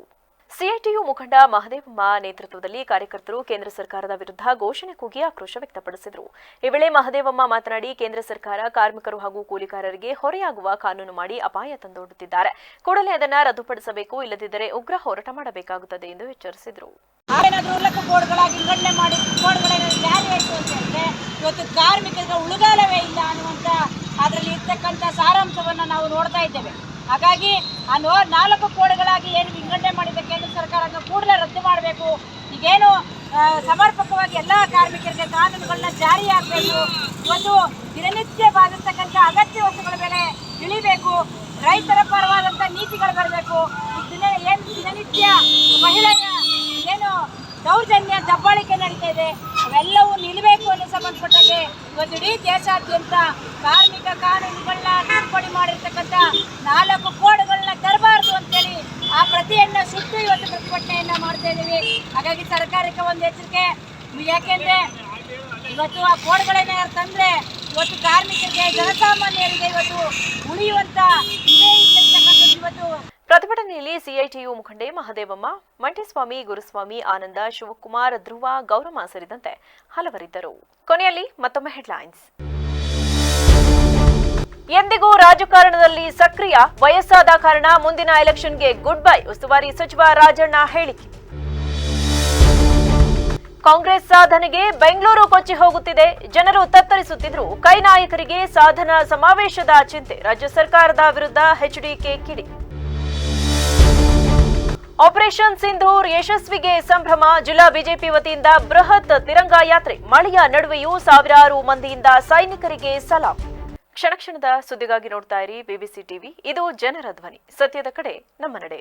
ಸಿಐಟಿಯು ಮುಖಂಡ ಮಹದೇವಮ್ಮ ನೇತೃತ್ವದಲ್ಲಿ ಕಾರ್ಯಕರ್ತರು ಕೇಂದ್ರ ಸರ್ಕಾರದ ವಿರುದ್ಧ ಘೋಷಣೆ ಕೂಗಿ ಆಕ್ರೋಶ ವ್ಯಕ್ತಪಡಿಸಿದರು. ಈ ವೇಳೆ ಮಹದೇವಮ್ಮ ಮಾತನಾಡಿ, ಕೇಂದ್ರ ಸರ್ಕಾರ ಕಾರ್ಮಿಕರು ಹಾಗೂ ಕೂಲಿಕಾರರಿಗೆ ಹೊರೆಯಾಗುವ ಕಾನೂನು ಮಾಡಿ ಅಪಾಯ ತಂದೊಡ್ಡುತ್ತಿದ್ದಾರೆ. ಕೂಡಲೇ ಅದನ್ನು ರದ್ದುಪಡಿಸಬೇಕು, ಇಲ್ಲದಿದ್ದರೆ ಉಗ್ರ ಹೋರಾಟ ಮಾಡಬೇಕಾಗುತ್ತದೆ ಎಂದು ಎಚ್ಚರಿಸಿದರು. ಇವತ್ತು ಕಾರ್ಮಿಕರಿಗೆ ಉಳುಗಾಲವೇ ಇಲ್ಲ ಅನ್ನುವಂಥ ಅದರಲ್ಲಿ ಇರ್ತಕ್ಕಂಥ ಸಾರಾಂಶವನ್ನು ನಾವು ನೋಡ್ತಾ ಇದ್ದೇವೆ. ಹಾಗಾಗಿ ಆ 4 ಕೋಡ್ಗಳಾಗಿ ಏನು ವಿಂಗಡಣೆ ಮಾಡಿದ ಕೇಂದ್ರ ಸರ್ಕಾರ ಕೂಡಲೇ ರದ್ದು ಮಾಡಬೇಕು. ಈಗೇನು ಸಮರ್ಪಕವಾಗಿ ಎಲ್ಲ ಕಾರ್ಮಿಕರಿಗೆ ಕಾನೂನುಗಳನ್ನ ಜಾರಿಯಾಗಬೇಕು. ಇವತ್ತು ದಿನನಿತ್ಯವಾಗಿರ್ತಕ್ಕಂಥ ಅಗತ್ಯ ವಸ್ತುಗಳ ಬೆಲೆ ಇಳಿಬೇಕು. ರೈತರ ಪರವಾದಂಥ ನೀತಿಗಳು ಬರಬೇಕು. ದಿನನಿತ್ಯ ಮಹಿಳೆಯ ಏನು ದೌರ್ಜನ್ಯ ದಬ್ಬಾಳಿಕೆ ನಡೀತಾ ಇದೆ, ಅವೆಲ್ಲವೂ ನಿಲ್ಲಬೇಕು ಅನ್ನೋ ಸಂಬಂಧಪಟ್ಟಾಗೆ ಇವತ್ತು ಇಡೀ ದೇಶಾದ್ಯಂತ ಕಾರ್ಮಿಕ ಕಾನೂನುಗಳನ್ನ ತಿದ್ದುಪಡಿ ಮಾಡಿರ್ತಕ್ಕಂಥ 4 ಕೋಡ್ಗಳನ್ನ ತರಬಾರದು ಅಂತೇಳಿ ಆ ಪ್ರತಿಯನ್ನ ಸುಟ್ಟು ಇವತ್ತು ಪ್ರತಿಭಟನೆಯನ್ನ ಮಾಡ್ತಾ ಇದ್ದೀವಿ. ಹಾಗಾಗಿ ಸರ್ಕಾರಕ್ಕೆ ಒಂದು ಎಚ್ಚರಿಕೆ, ಯಾಕೆಂದ್ರೆ ಇವತ್ತು ಆ ಕೋಡ್ಗಳನ್ನ ತಂದ್ರೆ ಇವತ್ತು ಕಾರ್ಮಿಕರಿಗೆ, ಜನಸಾಮಾನ್ಯರಿಗೆ ಇವತ್ತು ಉಳಿಯುವಂತ ಇವತ್ತು. ಪ್ರತಿಭಟನೆಯಲ್ಲಿ ಸಿಐಟಿಯು ಮುಖಂಡೆ ಮಹದೇವಮ್ಮ, ಮಂಟೇಸ್ವಾಮಿ, ಗುರುಸ್ವಾಮಿ, ಆನಂದ, ಶಿವಕುಮಾರ್, ಧ್ರುವ, ಗೌರಮ್ಮ ಸೇರಿದಂತೆ ಹಲವರಿದ್ದರು. ಕೊನೆಯಲ್ಲಿ ಮತ್ತೊಮ್ಮೆ ಹೆಡ್ಲೈನ್ಸ್. ಎಂದಿಗೂ ರಾಜಕಾರಣದಲ್ಲಿ ಸಕ್ರಿಯ, ವಯಸ್ಸಾದ ಕಾರಣ ಮುಂದಿನ ಎಲೆಕ್ಷನ್ಗೆ ಗುಡ್ ಬೈ, ಉಸ್ತುವಾರಿ ಸಚಿವ ರಾಜಣ್ಣ ಹೇಳಿಕೆ. ಕಾಂಗ್ರೆಸ್ ಸಾಧನೆಗೆ ಬೆಂಗಳೂರು ಕೊಚ್ಚಿ ಹೋಗುತ್ತಿದೆ, ಜನರು ತತ್ತರಿಸುತ್ತಿದ್ರು, ಕೈ ನಾಯಕರಿಗೆ ಸಾಧನಾ ಸಮಾವೇಶದ ಚಿಂತೆ, ರಾಜ್ಯ ಸರ್ಕಾರದ ವಿರುದ್ಧ ಎಚ್ಡಿಕೆ ಕಿಡಿ. ಆಪರೇಷನ್ ಸಿಂಧೂರ್ ಯಶಸ್ವಿಗೆ ಸಂಭ್ರಮ, ಜಿಲ್ಲಾ ಬಿಜೆಪಿ ವತಿಯಿಂದ ಬೃಹತ್ ತಿರಂಗ ಯಾತ್ರೆ, ಮಳೆಯ ನಡುವೆಯೂ ಸಾವಿರಾರು ಮಂದಿಯಿಂದ ಸೈನಿಕರಿಗೆ ಸಲಾಂ. ಕ್ಷಣ ಕ್ಷಣದ ಸುದ್ದಿಗಾಗಿ ನೋಡ್ತಾ ಇರಿ ಬಿಬಿಸಿ ಟಿವಿ, ಇದು ಜನರ ಧ್ವನಿ, ಸತ್ಯದ ಕಡೆ ನಮ್ಮ ನಡೆ.